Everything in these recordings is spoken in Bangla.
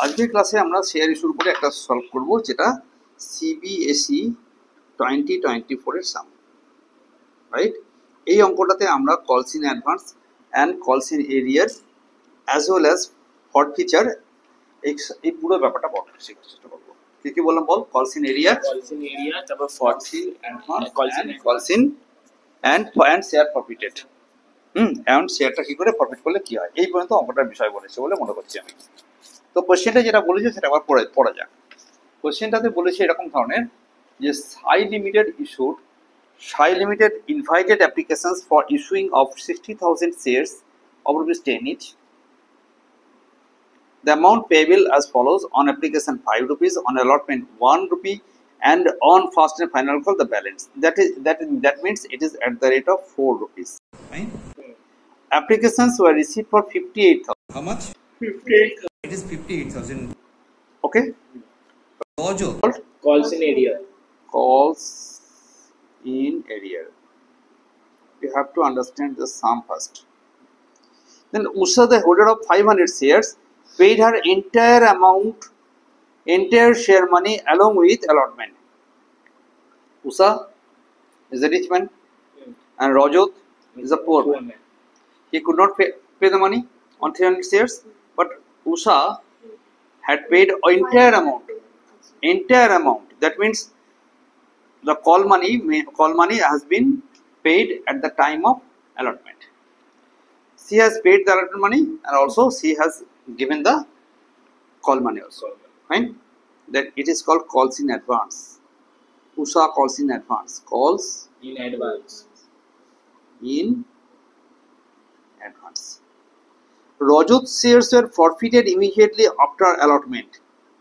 আজকের ক্লাসে আমরা শেয়ার ইস্যুর উপরে একটা সলভ করব, যেটা সিবিএসই 2024 এর সাম, রাইট? এই অঙ্কটাতে আমরা কলস ইন অ্যাডভান্স অ্যান্ড কলস ইন এরিয়ার অ্যাজ ওয়েল অ্যাজ ফরফিচার এই পুরো ব্যাপারটা শেখার চেষ্টা করবো। কি কি বললাম বল? কলস ইন এরিয়া, তারপর কলস ইন অ্যাডভান্স, কলস ইন অ্যান্ড শেয়ার ফরফিটেড। অ্যান্ড শেয়ারটা কি করে ফরফিট করলে কি হয়, এই পর্যন্ত অঙ্কটার বিষয় বলেছে বলে মনে করছি আমি। তো কোশ্চেনটা যেটা বলেছে সেটা আবার পড়া যাক। কোশ্চেনটাতে বলেছে এরকম ধরনের যে Sai Limited invited applications for issuing of 60,000 shares of ₹10 each. The amount payable as follows: on application ₹5, on allotment ₹1, and on first and final call the balance. That means it is at the rate of ₹4. Fine. Applications were received for 58,000. How much? 58. It is 58,000. Okay. Calls in area. Calls in area. You have to understand the sum first. Then Usha, the holder of 500 shares, paid her entire share money along with allotment. Usha is a rich man, and Rajat is a poor man. He could not pay the money on 300 shares, but Usha had paid entire amount. That means the call money has been paid at the time of allotment. She has paid the allotment money, and also she has given the call money also. Fine. That it is called calls in advance. Usha calls in advance. Calls In advance. in advance. Rajat's shares were forfeited immediately after allotment.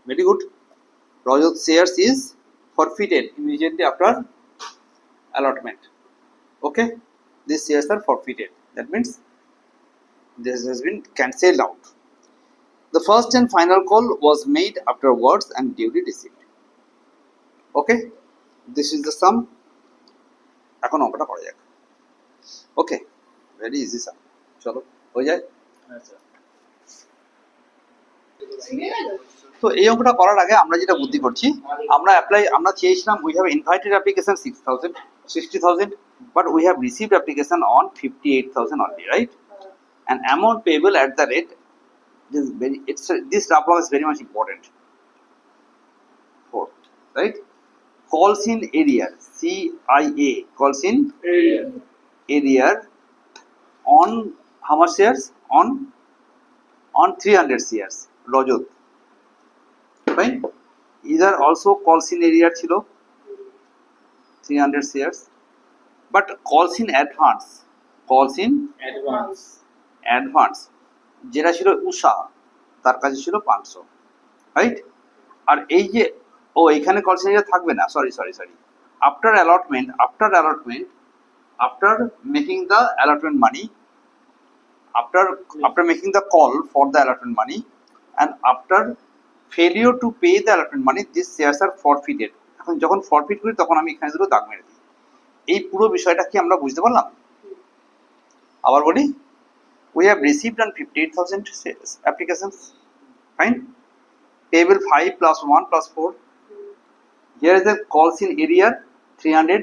Very good. Rajat's shares is forfeited immediately after allotment. Okay, these shares are forfeited. That means this has been cancelled out. The first and final call was made afterwards and duly received. Okay, this is the sum. এখন অঙ্কটা করা যাক। ওকে, ভেরি ইজি সাম। চলো হয়ে যায়। তো এই অঙ্কটা করার আগে আমরা যেটা বুদ্ধি করছি, আমরা চেয়েছিলাম we have invited application 60,000, but we have received application on 58,000 only, right? And amount payable at the rate this rough is very much important. Fourth, right? Calls in area, CIA, calls in area on how much shares? On 300 shares. Rajat. Fine. Either also calls in area chilo 300 shares, but calls in advance যেটা ছিল উষা, তার কাছে ছিল 500, রাইট? আর এই যে এখানে কলস ইন এরিয়া থাকবে না, sorry after making the allotment money, after making the call for the allotment money, and after failure to pay the allotment money, these shares are forfeited. এখন যখন ফরফিট করি তখন আমি এখানে দুটো দাগ মেরে দিই। এই পুরো বিষয়টা কি আমরা বুঝতে পারলাম? আবার বলি, we have received on 58,000 shares applications. Fine. Payable 5 plus 1 plus 4. Here is the calls in area 300.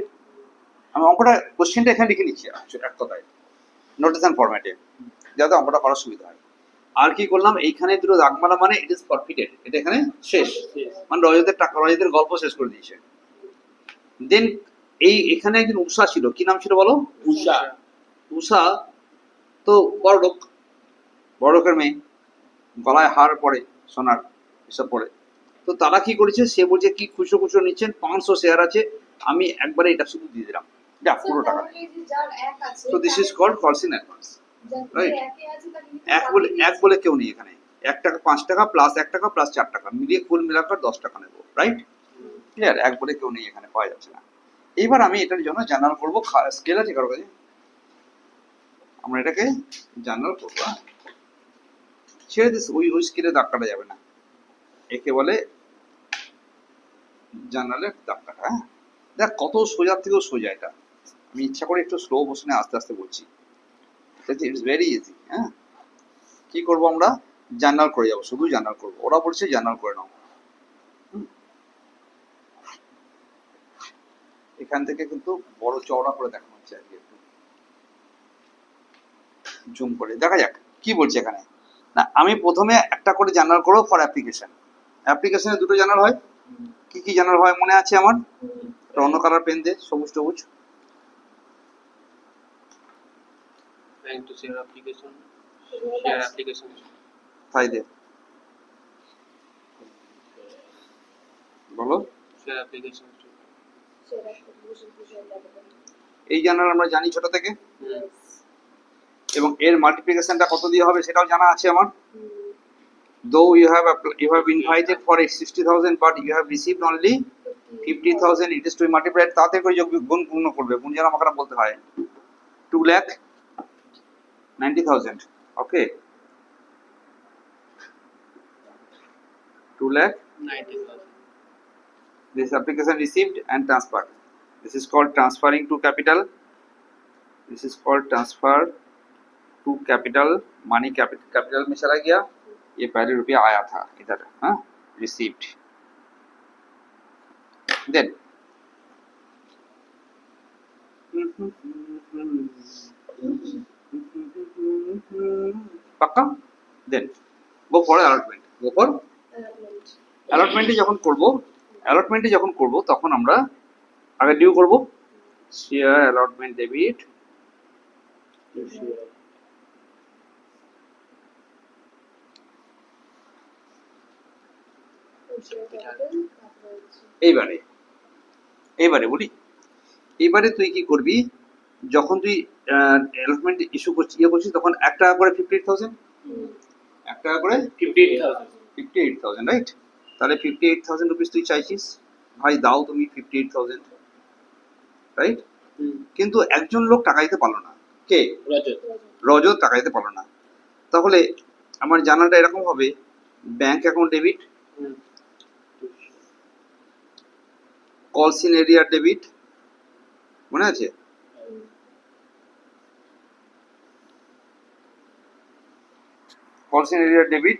আমি অঙ্কটা কোশ্চেনটা এখানে লিখে নিচ্ছি এক কথায়, নোটেশন ফরম্যাটে, যাতে অঙ্কটা করার সুবিধা হয়। আর কি করলাম, এইখানে দুটো দাগমালা মানে ইট ইজ ফরফিটেড, এটা এখানে শেষ, মানে রজতের গল্প শেষ করে দিয়েছে। দেন এখানে একজন উষা ছিল, কি নাম ছিল বলো? উষা তো বড় লোকের মেয়ে, গলায় হার পরে, সোনার এসব পরে। তো তারা কি করেছে, সে বলছে কি খুচরো নিচ্ছেন, 500 শেয়ার আছে, আমি একবারে এটা শুধু দিয়ে দিলাম, যা পুরো টাকা। তো দিস ইজ কল্ড কলস ইন অ্যাডভান্স, রাইট? এক বলে কেউ নেই এখানে, 1 টাকা 5 টাকা প্লাস 1 টাকা প্লাস 4 টাকা মিলিয়ে কুল মিলাকার 10 টাকা নেবো, রাইট? ক্লিয়ার? এক বলে কেউ নেই এখানে, পাওয়া যাচ্ছে না। এইবার আমি এটার জন্য জার্নাল করবো। স্কেল আছে কারো কাছে? আমরা এটাকে জার্নাল করবো। ছেড়ে দিস, ওই স্কেলে দাগ কাটা যাবে না, একে বলে জার্নালের দাগ কাটা। হ্যাঁ, দেখ কত সোজার থেকেও সোজা এটা। আমি ইচ্ছা করে একটু স্লো মোশনে আস্তে আস্তে বলছি, ইটস ভেরি ইজি। হ্যাঁ, কি করবো আমরা, জার্নাল করে যাবো, শুধু জার্নাল করবো, ওরা বলছে জার্নাল করে নাও। এখান থেকে কিন্তু বড় চওড়া করে দেখানো হচ্ছে আর কি, একটু জুম করে দেখা যাক কি বলছে এখানে। না, আমি প্রথমে একটা করে জার্নাল করবো ফর অ্যাপ্লিকেশন। অ্যাপ্লিকেশনে দুটো জার্নাল হয়, কি কি জার্নাল হয় মনে আছে আমার? একটা অন্য কালার পেন দে, সবুজ সবুজ। Trying to share application. Share application. তাই দে, বলো। Share application. এই জার্নাল আমরা জানি ছোট থেকে, Hmm. এবং এর মাল্টিপ্লিকেশনটা কত দিয়ে হবে সেটাও জানা আছে আমার। Though you have invited for 60,000 but you have received only 50,000, it is to be multiplied, তাতে করে যোগ গুণ পূর্ণ করবে, গুণ যেন আমাকে বলতে হয়। 2,90,000, ওকে, 90,000. this application received and transferred. This is called transferring to capital. This is called transfer to capital. Money capital में चला गया, ये पहले रुपया आया था इधर, हाँ, received. Then पक्का? Then go for allotment. Go for allotment যখন করব তখন আমরা আগে ডিউ করব, শেয়ার allotment debit এইবারে বলি, এইবারে তুই কি করবি, যখন তুই অ্যালটমেন্ট ইস্যু করছিস তখন 1 টাকা করে 58,000, 1 টাকা করে 58,000, রাইট? তাহলে 58,000 রুপিস তুই চাইছিস, ভাই দাও তুমি 58,000, রাইট? কিন্তু একজন লোক টাকা দিতে পারলো না, কে? রজত টাকা দিতে পারলো না। তাহলে আমার জানাটা এরকম হবে, ব্যাংক অ্যাকাউন্ট ডেবিট, কলস ইন এরিয়া ডেবিট, মনে আছে? কলস in area debit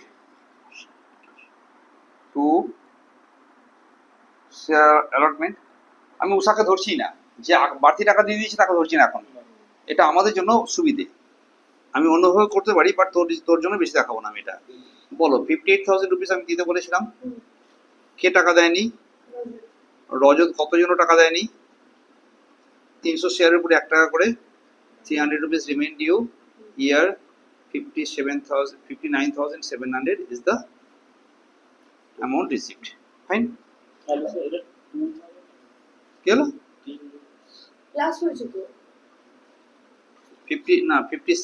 to share allotment. আমি উষাকে ধরছি না, যে বাড়তি টাকা দিয়ে দিয়েছি তাকে ধরছি না এখন, এটা আমাদের জন্য সুবিধে, আমি অন্যভাবে করতে পারি, বাট তোর জন্য বেশি দেখাবো না আমি এটা। বলো 58,000 রুপিস আমি দিতে বলেছিলাম, কে টাকা দেয়নি? রজত। কতজন টাকা দেয়নি? 300 শেয়ারের উপরে 1 টাকা করে, 300 rupees remain due, year 59,700 is the amount received. Fine? কি হলো? লাস্ট হয়েছে তো 50 না 50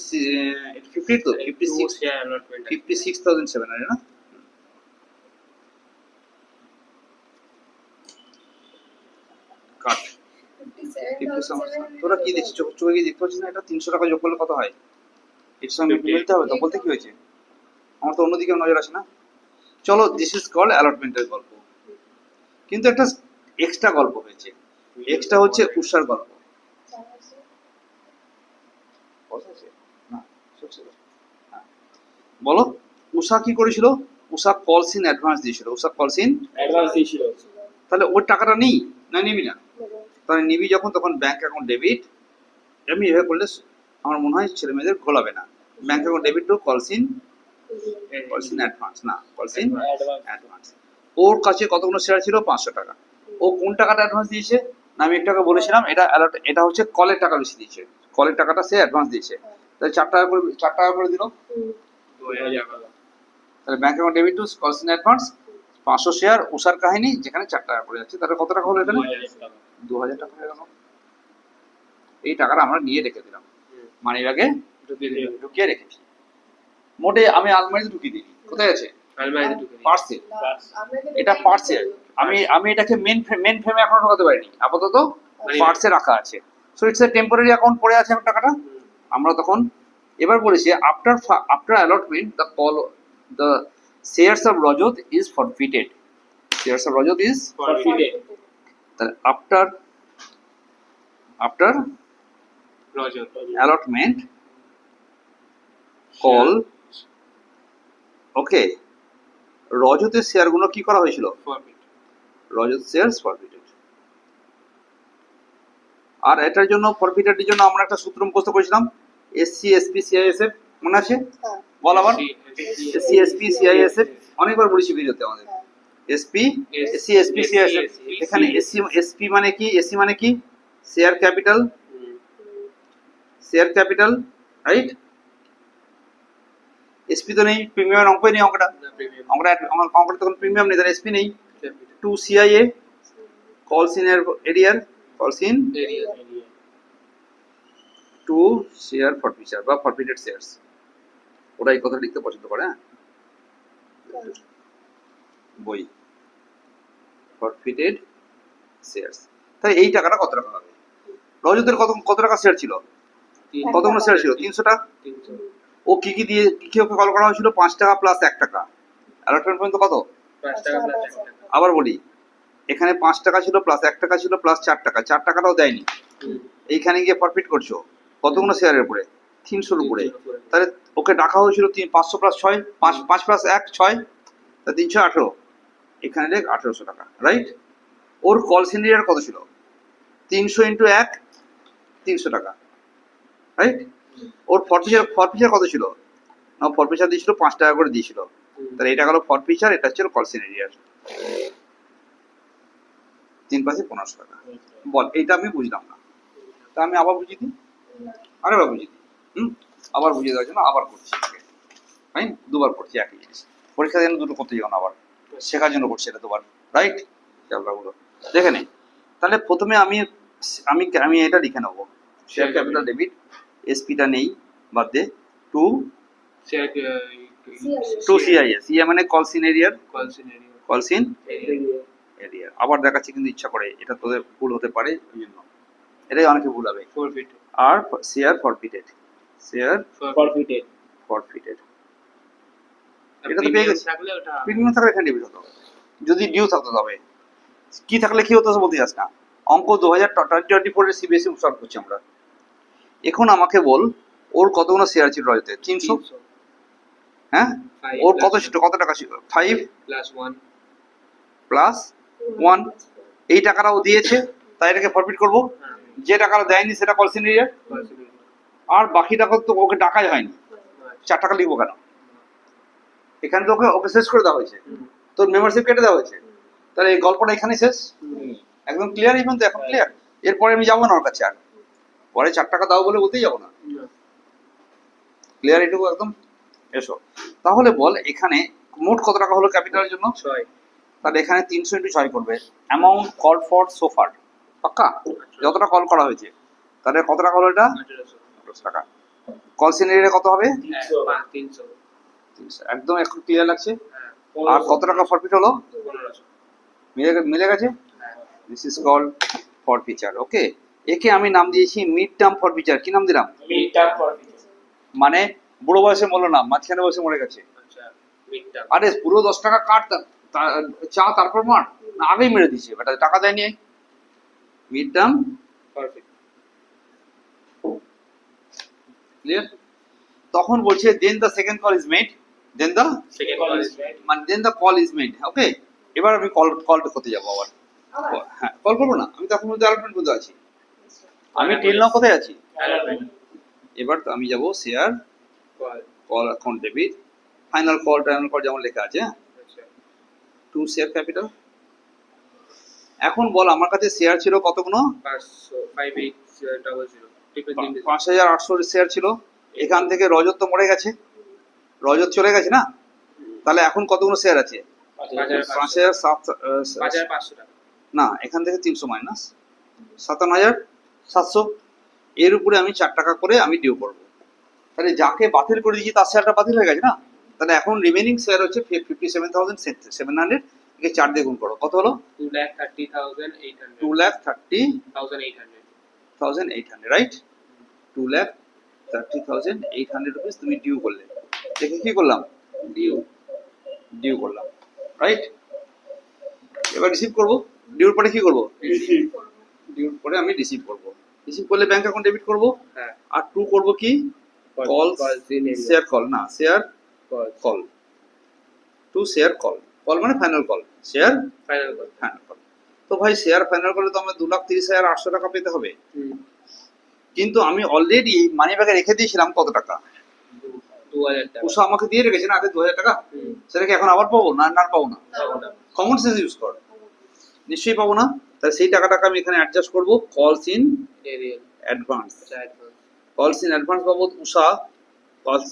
50 তো 56 share allotment. 56,700 না? কাট 57,000। তোরা কি দেখছিস, চোখে কি দেখতে পাচ্ছিস না? এটা 300 টাকা যোগ করলে কত হয়? এর সঙ্গে মিলতে হবে তো, বলতে কি হয়েছে? আমার তো অন্যদিকে নজর আসে না। চলো, দিস ইজ কল্ড অ্যালটমেন্টের গল্প, কিন্তু একটা এক্সট্রা গল্প হয়েছে, এক্সট্রা হচ্ছে উষার গল্প। বলো, উষা কি করেছিল? উষা কলস ইন অ্যাডভান্স দিয়েছিল, উষা কলস ইন, তাহলে ওর টাকাটা নিই না নিবি না? তাহলে নিবি যখন, তখন ব্যাংক অ্যাকাউন্ট ডেবিট, এমনি এভাবে করলে আমার মনে হয় ছেলে মেয়েদের ঘোলাবে না। ব্যাংক অ্যাকাউন্ট ডেবিট টু কলস ইন অ্যাডভান্স, না কলস ইন অ্যাডভান্স। ওর কাছে কতগুলো শেয়ার ছিল? 500 টাকা। ও কোন টাকাটা অ্যাডভান্স দিয়েছে? না আমি একটু আগে বলেছিলাম, এটা হচ্ছে কলের টাকা বেশি দিয়েছে, কলের টাকাটা সে অ্যাডভান্স দিয়েছে, তাহলে 4 টাকা করে দিল। তাহলে ব্যাংক অ্যাকাউন্ট ডেবিট টু কলস ইন অ্যাডভান্স 500 শেয়ার উষার কাহিনী, যেখানে 4 টাকা করে যাচ্ছে, তাহলে কত টাকা হলো এখানে? 2000 টাকা হয়ে গেল। এই টাকাটা আমরা নিয়ে রেখে দিলাম, মানি ব্যাগে ঢুকিয়ে রেখেছি। মোটে আমি আলমারিতে ঢুকিয়ে দিই, কোথায় আছে? পার্সে। এটা পার্সে, আমি এটাকে মেন ফ্রেমে এখনো ঢোকাতে পারিনি, আপাতত পার্সে রাখা আছে। So it's a temporary account, পড়ে আছে আমার টাকাটা। আমরা তখন এবার বলেছি after allotment the shares of Rajat is ফরফিটেড, shares of Rajat is Forfeited. তাহলে আফটার allotment, call ওকে, রজতের শেয়ারগুলো কি করা হয়েছিল? Forfeit. রজত শেয়ারস ফরফিটেড। আর এটার জন্য ফরফিটেডের জন্য আমরা একটা সূত্র মুখস্থ করেছিলাম, এসসি এসপি সিআইএসএফ, মনে আছে? হ্যাঁ বল আবার। SC, এসসি এসপি সিআইএসএফ অনেকবার বলেছি ভিডিওতে আমাদের। হ্যাঁ এসপি এসসি এসপি সিআইএসএফ। এখানে এসসি এসপি মানে কি? এসসি মানে কি? Share capital, share capital, right? SP তো নেই, প্রিমিয়ামের অঙ্কই নেই অঙ্কটা। The premium. অঙ্কটা তখন প্রিমিয়াম নেই, তাহলে এসপি নেই। Capital. টু সিআইএ, কলস ইন এরিয়ার, কলস ইন Area. টু শেয়ার ফরফিচার বা ফরফিটেড শেয়ারস। ওরা এই কথা লিখতে পছন্দ করে, হ্যাঁ, বই ফরফিটেড শেয়ারস। তাই এই টাকাটা কত টাকা হবে? রজতের কত টাকা শেয়ার ছিল? কতগুলো শেয়ার ছিল? 300টা। 300. ও কি কি দিয়ে কি ওকে কল করা হয়েছিল? 5 টাকা প্লাস 1 টাকা। অ্যালটমেন্ট পর্যন্ত কত? 5 টাকা plus 1 টাকা. আবার বলি, এখানে 5 টাকা ছিল প্লাস 1 টাকা ছিল প্লাস 4 টাকা, 4 টাকাটাও দেয়নি। এইখানে গিয়ে ফরফিট করছো কতগুলো শেয়ারের উপরে? 300-র উপরে। তাহলে ওকে ডাকা হয়েছিল 500 প্লাস 6, 5 প্লাস 1 6, তা 318। এখানে দেখ 1800 টাকা, রাইট? ওর কল সিনিয়র কত ছিল? 300 ইন্টু 1 300 টাকা, রাইট? ওর ফরফিচার কত ছিল? না, ফরফিচার দিয়েছিল 5 টাকা করে দিয়েছিল। তাহলে এটা গেল ফরফিচার, এটা হচ্ছে কল সিনিয়র। 3 পাশে 1500 টাকা। বল, এইটা আমি বুঝলাম না, তা আমি আবার বুঝিয়ে দিই, আরেকবার বুঝিয়ে দিই। আবার বুঝিয়ে দেওয়ার জন্য আবার করছি, তাই দুবার করছি একই জিনিস। পরীক্ষা যেন দুটো করতে যাও না, আবার শেখার জন্য করছি এটা দুবার, রাইট? ক্যালকুলাগুলো দেখে নেই। তাহলে প্রথমে আমি আমি আমি এটা লিখে নেবো, শেয়ার ক্যাপিটাল ডেবিট, এসপিটা নেই, বাদ দে, to Share to CIA, CI মানে call in arrear, call scenario. Call in Area. Arrear. আবার দেখাচ্ছি কিন্তু ইচ্ছা করে, এটা তোদের ভুল হতে পারে, ওই জন্য এটাই অনেকে ভুল হবে। Forfeit. আর share forfeited, share Forfeited. Forfeited, আর এটা তো পেয়ে premium গেছি। থাকলে ওটা প্রিমিয়াম থাকলে এখানে ডেবিট হতো, যদি ডিউ থাকতো তবে। কি থাকলে কি হতো বলতে চাস না? অঙ্ক 2024 এর সিবিএসই সলভ করছি আমরা। এখন আমাকে বল, ওর কতগুলো শেয়ার ছিল রজতে? 300। 300 হ্যাঁ, Five ওর কত plus ছিল, কত টাকা ছিল? 5 plus 1. প্লাস 1। এই টাকাটা ও দিয়েছে, তাই এটাকে ফরফিট করবো। যে টাকাটা দেয়নি সেটা call in arrear, Call scenario. আর বাকি টাকা তো ওকে টাকাই হয়নি। 4 টাকা লিখবো কেন? এখানে তো ওকে ওকে শেষ করে দেওয়া হয়েছে, তোর মেম্বারশিপ কেটে দেওয়া হয়েছে। তাহলে এই গল্পটা এখানে শেষ, একদম ক্লিয়ার। এই পর্যন্ত এখন ক্লিয়ার। এরপরে আমি যাবো না ওর কাছে, আর পরে 4 টাকা দাও বলে বলতেই যাবো না। ক্লিয়ার এটুকু একদম? এসো তাহলে বল, এখানে মোট কত টাকা হলো ক্যাপিটালের জন্য? 6. তাহলে এখানে 300 ইন্টু 6 করবে, অ্যামাউন্ট কল ফর সোফার, পাক্কা যতটা কল করা হয়েছে। তাহলে কত টাকা হলো এটা? 1800 টাকা। কল সিনারিতে কত হবে? 300. 300। একদম এখন ক্লিয়ার লাগছে। আর কত টাকা ফরফিট হলো? 1500. মিলে গেছে। This is called forfeiture. Okay, একে আমি নাম দিয়েছি মিড টার্ম ফরফিচার। কি নাম দিলাম? Mid-term forfeited. মানে বুড়ো বয়সে মরলো না, মাঝখানে বয়সে মরে গেছে। আচ্ছা, mid term. আরে পুরো 10 টাকা কাট, চা তারপর মার, না আগেই মেরে দিয়েছে বেটা, টাকা দেয়নি। Mid term Perfect. ক্লিয়ার? তখন বলছে then the second call is made, then the Second Call call is is made. মানে then the call is made. Okay, এবার আমি কলটা করতে যাবো আবার। হ্যাঁ, কল করবো না, আমি তখন মধ্যে অ্যালটমেন্ট বলতে আছি। আমি টেল নাও কোথায় আছি? allotment. এবার তো আমি যাবো share Call. Call account debit, final call final call যেমন লেখা আছে, হ্যাঁ, আচ্ছা, টু শেয়ার ক্যাপিটাল। এখন বল, আমার কাছে শেয়ার ছিল কতগুলো? 5800. Triple 5800 শেয়ার ছিল। এখান থেকে রজত তো মরে গেছে, রজত চলে গেছে না, তাহলে এখন কতগুলো শেয়ার আছে? 5500 টাকা. না, এখান থেকে 300 মাইনাস 57,700। এর উপরে আমি 4 টাকা করে আমি ডিউ করব। তাহলে যাকে বাতিল করে দিয়েছি তার শেয়ারটা বাতিল হয়ে গেছে না, তাহলে এখন রিমেনিং শেয়ার হচ্ছে 57,700। একে 4 দিয়ে গুণ করো, কত হলো? 2,30,800. 2,30,800, 1,800. রাইট? 2,30,800 রুপিস তুমি ডিউ করলে। দেখে কি করলাম? ডিউ করলাম, রাইট? এবার রিসিভ করব। ডিউর পরে কি করব? ডিউর পরে আমি রিসিভ করব। রিসিভ করলে ব্যাংক অ্যাকাউন্ট ডেবিট করব। হ্যাঁ. আর টু করব কি? Call, Call scenario. Share call না, share Call. Call. To share call, call মানে final call, share final call. Final call. তো ভাই শেয়ার ফাইনাল করলে তো আমার 2,30,800 টাকা পেতে হবে, কিন্তু আমি অলরেডি মানি ব্যাগে রেখে দিয়েছিলাম কত টাকা, 2000 টাকা। উষা আমাকে দিয়ে রেখেছে না আগে 2,000 টাকা, সেটাকে এখন আবার পাবো না, না পাবো না? পাবো না। কমন সেন্স ইউজ কর, নিশ্চয়ই পাবো না। তাহলে সেই টাকাটাকে আমি এখানে অ্যাডজাস্ট করবো, কলস ইন এরিয়াল অ্যাডভান্স, আচ্ছা অ্যাডভান্স। কলস ইন অ্যাডভান্স বাবদ উষা, কলস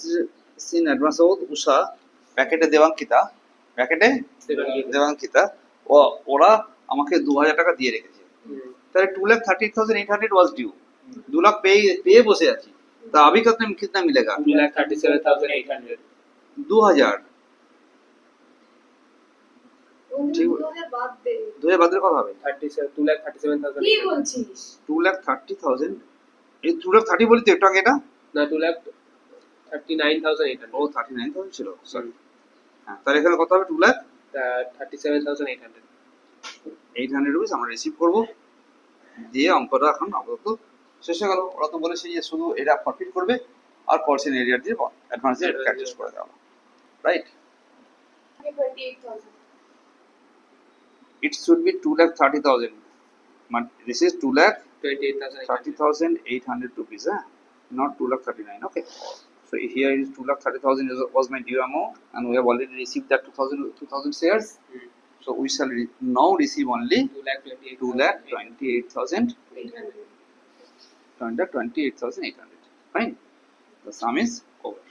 ইন অ্যাডভান্স বাবদ উষা, প্যাকেটে দেবাঙ্কিতা, প্যাকেটে দেবাঙ্কিতা, ওরা আমাকে 2,000 টাকা দিয়ে রেখেছে। তাহলে 2,38,800 ওয়াজ ডিউ, 2 লাখ পেয়ে বসে আছি। তা अभी कितना मिलेगा? 2,37,800। 2,000 বন্ধু 2000 বাদ দে। 2,000 বাদের কথা হবে, 2,37,800। কি বলছিস? 2,30,000, এই 2,30,000 বলি তো একটু আগে, এটা না 2,39,800। ও 39,000 ছিল, সরি। হ্যাঁ, তাহলে এখানে কত হবে? 2,37,800 রুপিস আমরা রিসিভ করবো, দিয়ে অঙ্কটা এখন আপাতত শেষ হয়ে গেল। ওরা তো বলেছে যে শুধু এটা প্রফিট করবে আর কলসিন এরিয়া দিয়ে অ্যাডভান্স দিয়ে অ্যাডজাস্ট করে দেওয়া, right? 28,000 It should be 2,30,000, but this is 28,800। 2,30,800 rupees, not 2,39,000. Okay, so here is 2,30,000 was my due amount, and we have already received that 2,000 shares. So we shall now receive only 2,28,800. 2,28,800। 28,800. Fine. The sum is over.